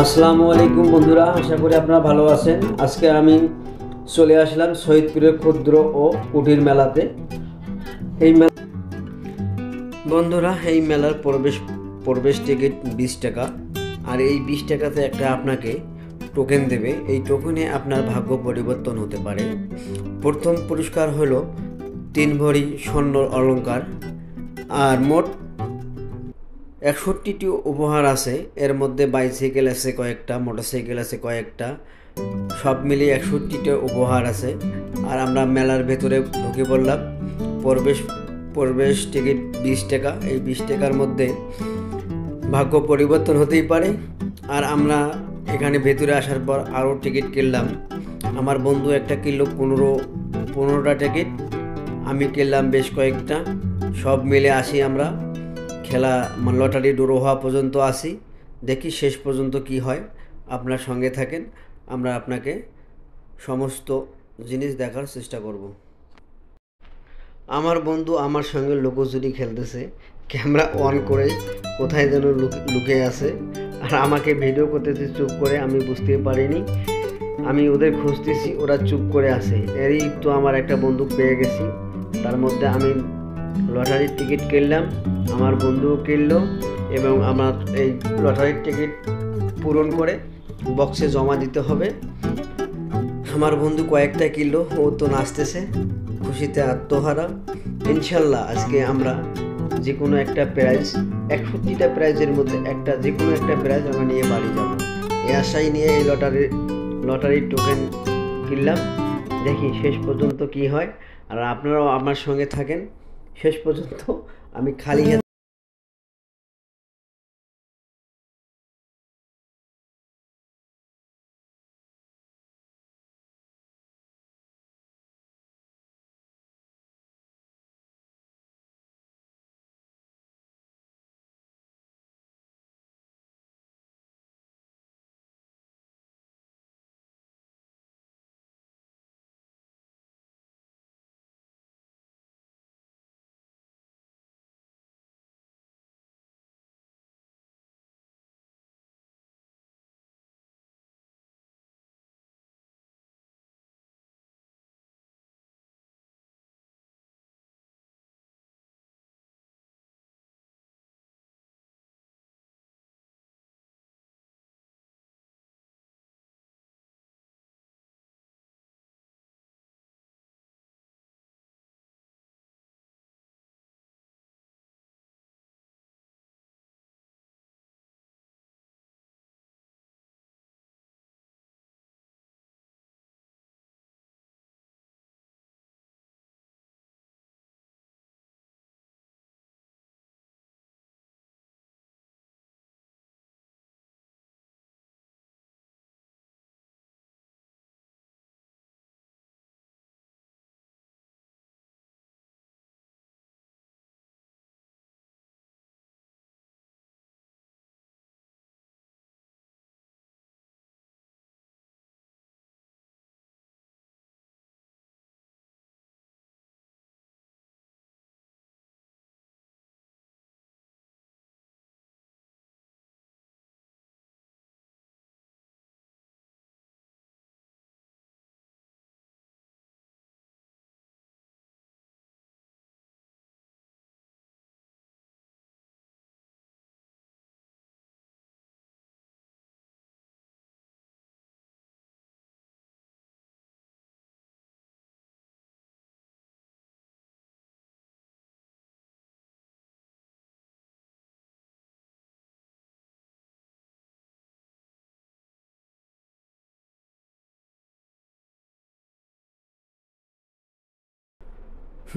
আসসালামু আলাইকুম বন্ধুরা, আশা করি আপনারা ভালো আছেন। আজকে আমি চলে আসলাম শহীদপুরের ক্ষুদ্র ও কুটির মেলাতে। এই বন্ধুরা, এই মেলার প্রবেশ টিকিট 20 টাকা। আর এই 20 টাকাতে একটা আপনাকে টোকেন দেবে। এই টোকেনে আপনার ভাগ্য পরিবর্তন হতে পারে। প্রথম পুরস্কার হলো 3 ভরি স্বর্ণ অলংকার। আর মোট 61টি উপহার আছে। এর মধ্যে বাইসাইকেল আছে কয়েকটা, মোটরসাইকেল আছে কয়েকটা, সব মিলিয়ে 61টা উপহার আছে। আর আমরা মেলার ভেতরে ঢুকে পড়লাম। প্রবেশ প্রবেশ টিকিট 20 টাকা। এই 20 টাকার মধ্যে ভাগ্য পরিবর্তন হতেই পারে। আর আমরা এখানে ভেতরে আসার পর আরও টিকিট কিনলাম। আমার বন্ধু একটা কিনলো 15টা টিকিট, আমি কিনলাম বেশ কয়েকটা। সব মিলে আসি আমরা খেলা লটারি ড্র হওয়া পর্যন্ত আসি। দেখি শেষ পর্যন্ত কি হয়। আপনার সঙ্গে থাকেন, আমরা আপনাকে সমস্ত জিনিস দেখার চেষ্টা করব। আমার বন্ধু আমার সঙ্গে লুকোচুরি খেলতেছে, ক্যামেরা অন করে কোথায় যেন লুকিয়ে আছে। আর আমাকে ভিডিও করতেছে চুপ করে, আমি বুঝতে পারিনি। আমি ওদের খুঁজতেছি, ওরা চুপ করে আছে। এরই তো আমার একটা বন্দুক পেয়ে গেছি। তার মধ্যে আমি লটারির টিকিট কিনলাম, আমার বন্ধুও কিনলো, এবং আমার এই লটারির টিকিট পূরণ করে বক্সে জমা দিতে হবে। আমার বন্ধু কয়েকটা কিনলো, ও তো নাচতেছে খুশিতে আত্মহারা। ইনশাল্লাহ আজকে আমরা যে কোনো একটা প্রাইজ, 61টা প্রাইজের মধ্যে যে কোনো একটা প্রাইজ আমরা নিয়ে বাড়ি যাব, এই আশাই নিয়ে এই লটারির টোকেন কিনলাম। দেখি শেষ পর্যন্ত কি হয়। আর আপনারাও আমার সঙ্গে থাকেন শেষ পর্যন্ত। আমি খালি হাতে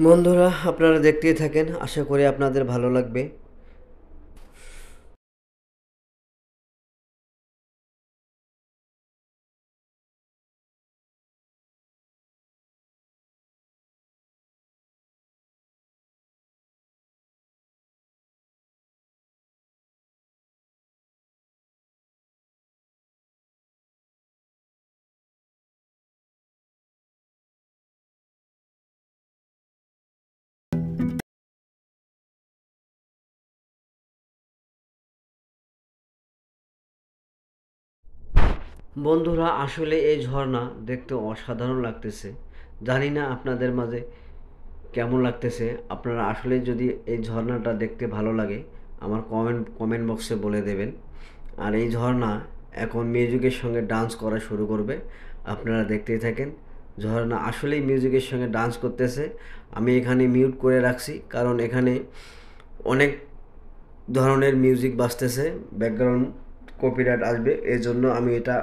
বন্ধুরা, আপনারা দেখতেই থাকেন, আশা করি আপনাদের ভালো লাগবে। বন্ধুরা, আসলে এই ঝর্ণা দেখতে অসাধারণ লাগতেছে। জানি না আপনাদের মাঝে কেমন লাগতেছে। আপনারা আসলে যদি এই ঝর্ণাটা দেখতে ভালো লাগে আমার কমেন্ট বক্সে বলে দেবেন। আর এই ঝর্ণা এখন মিউজিকের সঙ্গে ডান্স করা শুরু করবে। আপনারা দেখতেই থাকেন। ঝর্ণা আসলেই মিউজিকের সঙ্গে ডান্স করতেছে। আমি এখানে মিউট করে রাখছি কারণ এখানে অনেক ধরনের মিউজিক বাজতেছে, ব্যাকগ্রাউন্ড কপিরাইট আসবে, এজন্য আমি এটা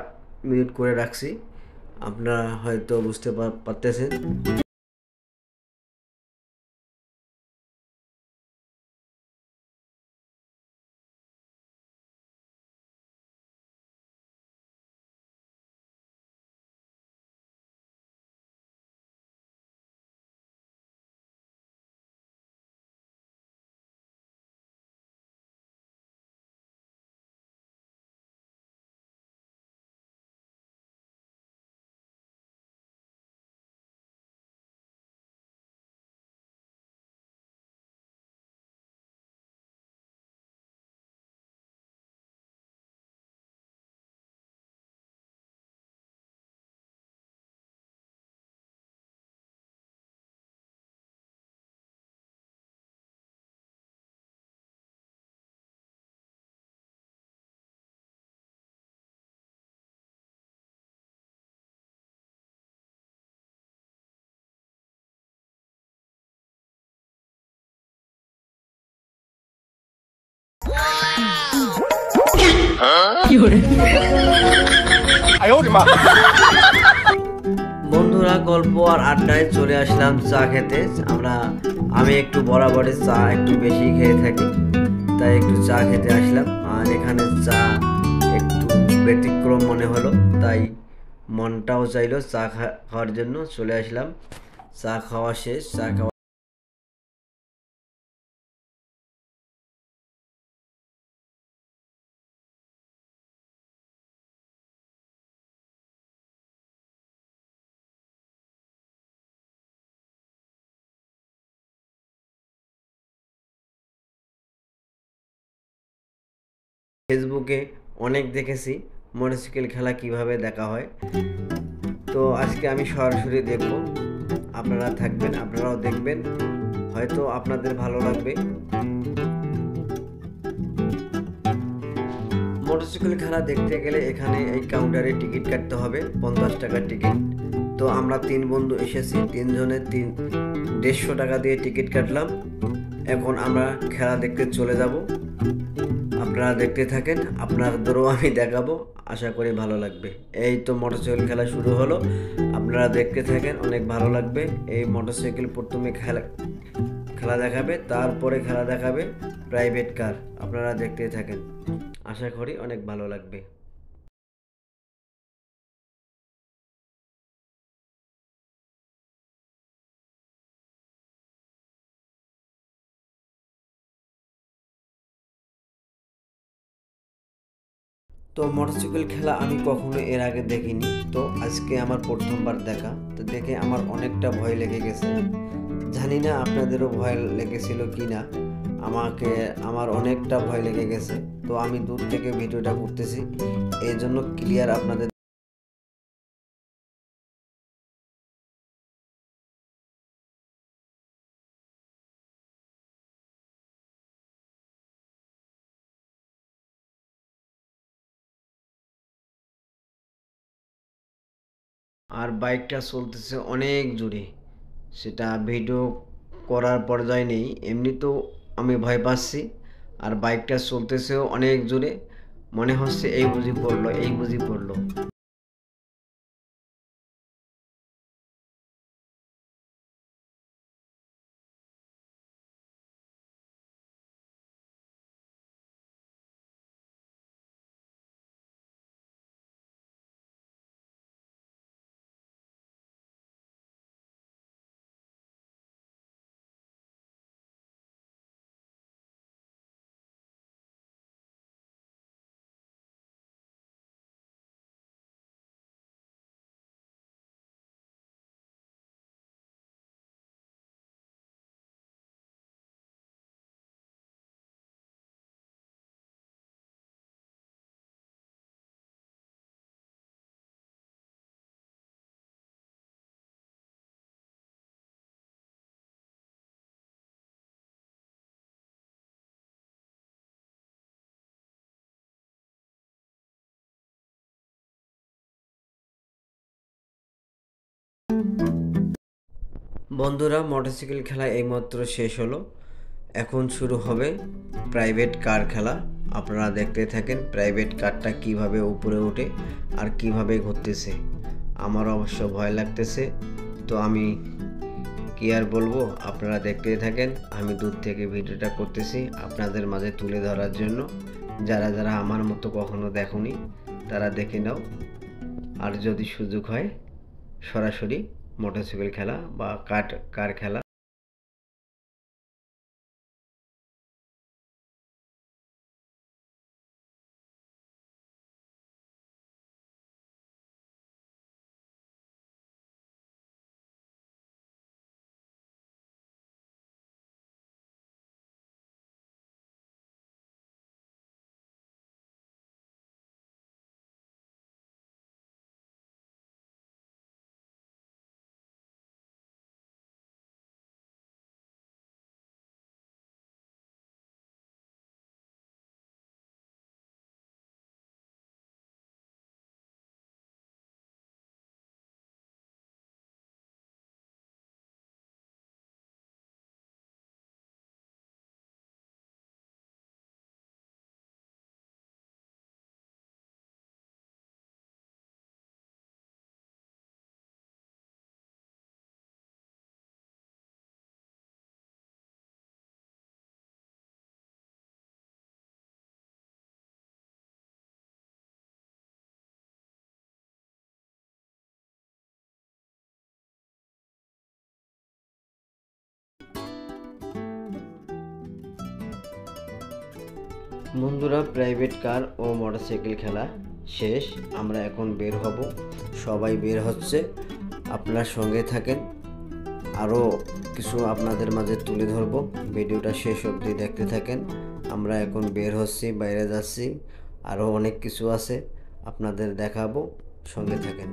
মিউট করে রাখছি। আপনারা হয়তো বুঝতে পারতেছেন। বন্ধুরা, গল্প আর আড্ডায় চলে আসলাম চা খেতে। আমি একটু বরাবরই চা একটু বেশি খেয়ে থাকি, তাই একটু চা খেতে আসলাম। আর এখানে চা একটু ব্যতিক্রম মনে হলো, তাই মনটাও চাইলো চা খাওয়ার জন্য চলে আসলাম। চা খাওয়া শেষ। চা খাওয়া ফেসবুকে অনেক দেখেছি মোটরসাইকেল খেলা কিভাবে দেখা হয়, তো আজকে আমি সরাসরি দেখব। আপনারা থাকবেন, আপনারাও দেখবেন, হয়তো আপনাদের ভালো লাগবে। মোটরসাইকেল খেলা দেখতে গেলে এখানে এই কাউন্টারে টিকিট কাটতে হবে, 50 টাকার টিকিট। তো আমরা 3 বন্ধু এসেছি, 150 টাকা দিয়ে টিকিট কাটলাম। এখন আমরা খেলা দেখতে চলে যাব। আপনারা দেখতে থাকেন, আপনাদেরও আমি দেখাবো, আশা করি ভালো লাগবে। এই তো মোটরসাইকেল খেলা শুরু হলো, আপনারা দেখতে থাকেন, অনেক ভালো লাগবে। এই মোটরসাইকেল প্রথমে খেলা খেলা দেখাবে, তারপরে খেলা দেখাবে প্রাইভেট কার। আপনারা দেখতে থাকেন, আশা করি অনেক ভালো লাগবে। তো মোটরসাইকেল খেলা আমি কখনো এর আগে দেখিনি, তো আজকে আমার প্রথমবার দেখা। তো দেখে আমার অনেকটা ভয় লেগে গেছে। জানি না আপনাদেরও ভয় লেগেছিল কি না। আমার অনেকটা ভয় লেগে গেছে। তো আমি দূর থেকে ভিডিওটা করতেছি, এই জন্য ক্লিয়ার আপনাদের। আর বাইকটা চলতেছে অনেক জোরে, সেটা ভিডিও করার পর্যায়ে নেই, এমনি তো আমি ভয় পাচ্ছি। আর বাইকটা চলতেছেও অনেক জোরে, মনে হচ্ছে এই বুঝি পড়লো, এই বুঝি পড়লো। বন্ধুরা, মোটরসাইকেল খেলা এইমাত্র শেষ হলো। এখন শুরু হবে প্রাইভেট কার খেলা। আপনারা দেখতে থাকেন প্রাইভেট কারটা কিভাবে উপরে ওঠে আর কিভাবে ঘুরতেছে। আমার অবশ্য ভয় লাগতেছে, তো আমি কি আর বলবো, আপনারা দেখতে থাকেন। আমি দূর থেকে ভিডিওটা করতেছি আপনাদের মাঝে তুলে ধরার জন্য। যারা যারা আমার মতো কখনো দেখোনি তারা দেখে নাও, আর যদি সুযোগ হয় সরাসরি মোটরসাইকেল খেলা বা কার খেলা। বন্ধুরা, প্রাইভেট কার ও মোটরসাইকেল খেলা শেষ। আমরা এখন বের হব, সবাই বের হচ্ছে। আপনারা সঙ্গে থাকেন, আরও কিছু আপনাদের মাঝে তুলে ধরব। ভিডিওটা শেষ অবধি দেখতে থাকেন। আমরা এখন বের হচ্ছি, বাইরে যাচ্ছি, আরও অনেক কিছু আছে আপনাদের দেখাবো, সঙ্গে থাকেন।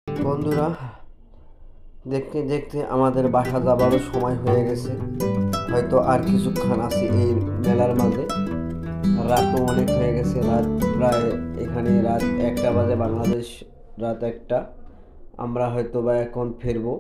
বন্ধুরা, দেখতে দেখতে আমাদের বাসা যাবারও সময় হয়ে গেছে। হয়তো আর কিছুক্ষণ আছি এই মেলার মাঝে। রাতও অনেক হয়ে গেছে, রাত প্রায় এখানে রাত 1টা বাজে, বাংলাদেশ রাত 1টা। আমরা হয়তো বা এখন ফিরবো।